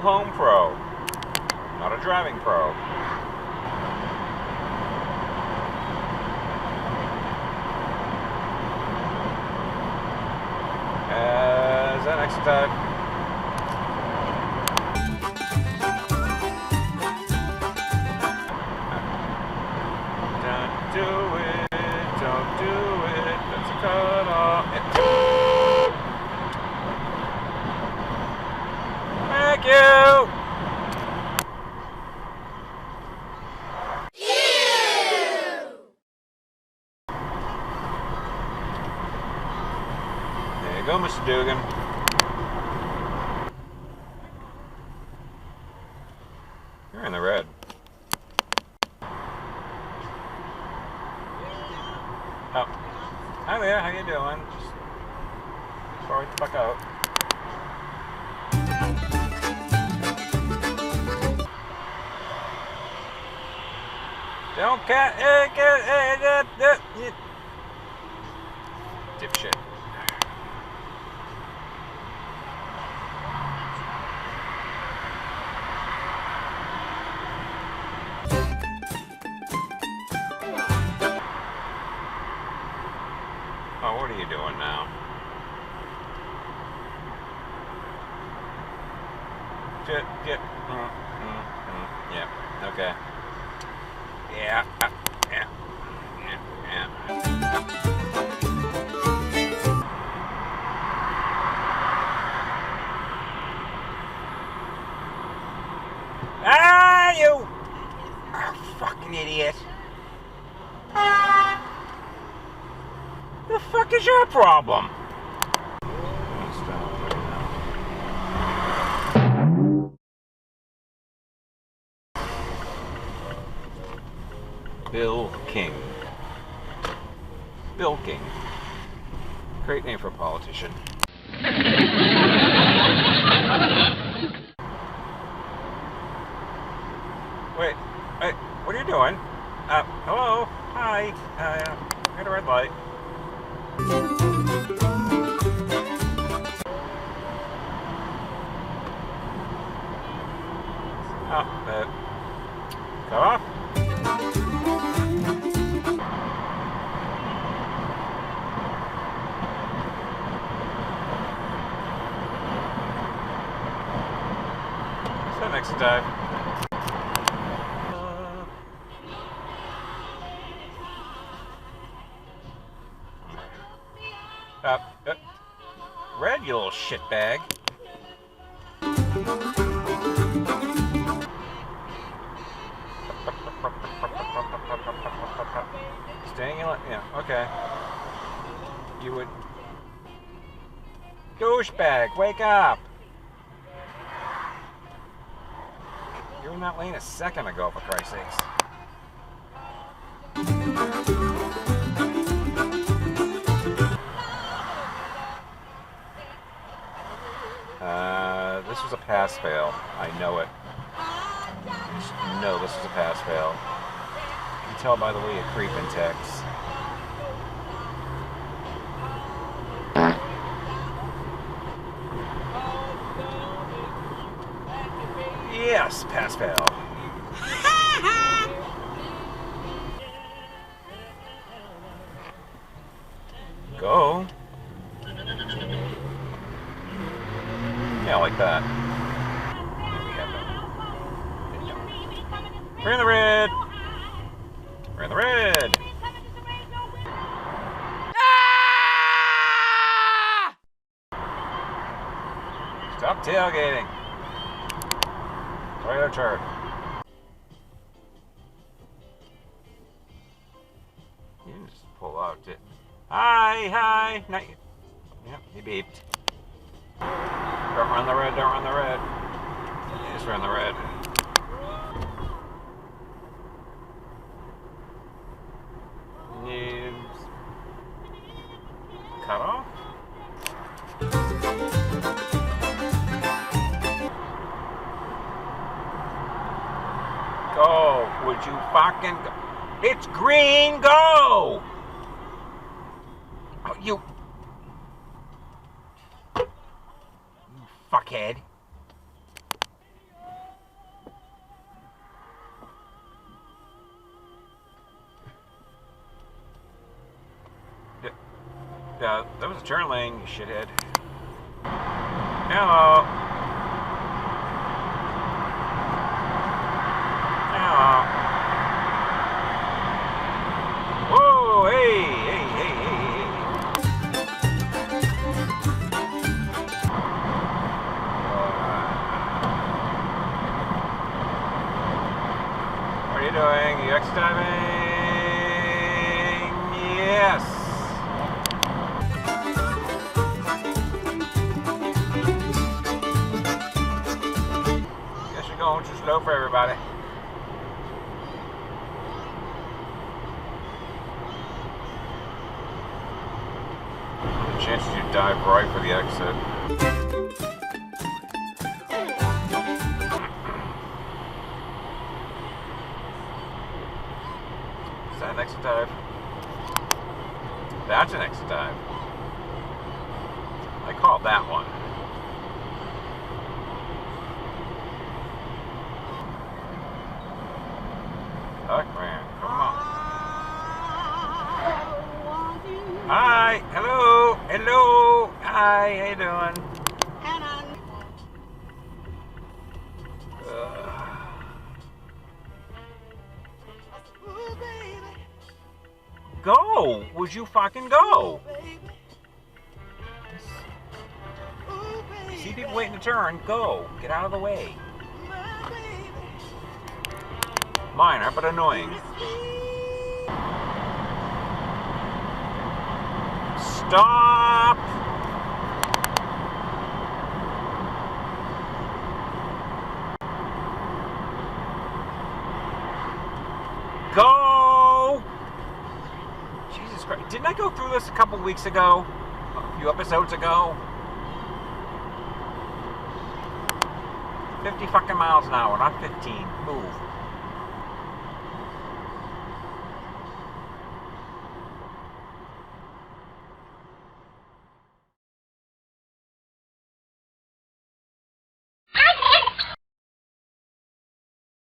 home pro, not a driving pro. Is that next time? Don't do it, don't do it, that's a cut off. Thank you! There you go, Mr. Dugan. You're in the red. Oh. Hi there, how you doing? Just right the fuck out. Don't dipshit. Oh, what are you doing now? Yeah, okay. Yeah. Ah, you! Oh, fucking idiot. The fuck is your problem? Bill King. Bill King. Great name for a politician. Wait, what are you doing? Hello? Hi. I got a red light. Cut off? So next time. Red, you little shitbag. Staying in, yeah, okay. You would. Douchebag, wake up! You were in that lane a second ago, for Christ's sakes. This was a pass-fail. I know it. No, this was a pass-fail. You can tell by the way you creep in text. Yes, pass-fail. Go. Yeah, like that. We're in the red. We're in the red. Ah! Stop tailgating. Toilet turd. You can just pull out it. Hi. Not you. Yep, he beeped. Don't run the red, don't run the red. Just run the red. Needs cut off. Go. Would you fucking go? It's green, go! Oh, you fuckhead. That was a turn lane, you shithead. Hello. Hello. Whoa, hey. What are you doing? You X-diving? Yes. Guess you're going too slow for everybody. The chances you dive right for the exit. Is that an exit dive? That's an exit dive. I called that one. Fuck, man, come on. Hi, hello, hi, how you doing? Go! Would you fucking go? See people waiting to turn, go. Get out of the way. Minor, but annoying. Stop! Go! Jesus Christ. Didn't I go through this a couple weeks ago? A few episodes ago? 50 fucking miles an hour, not 15. Move.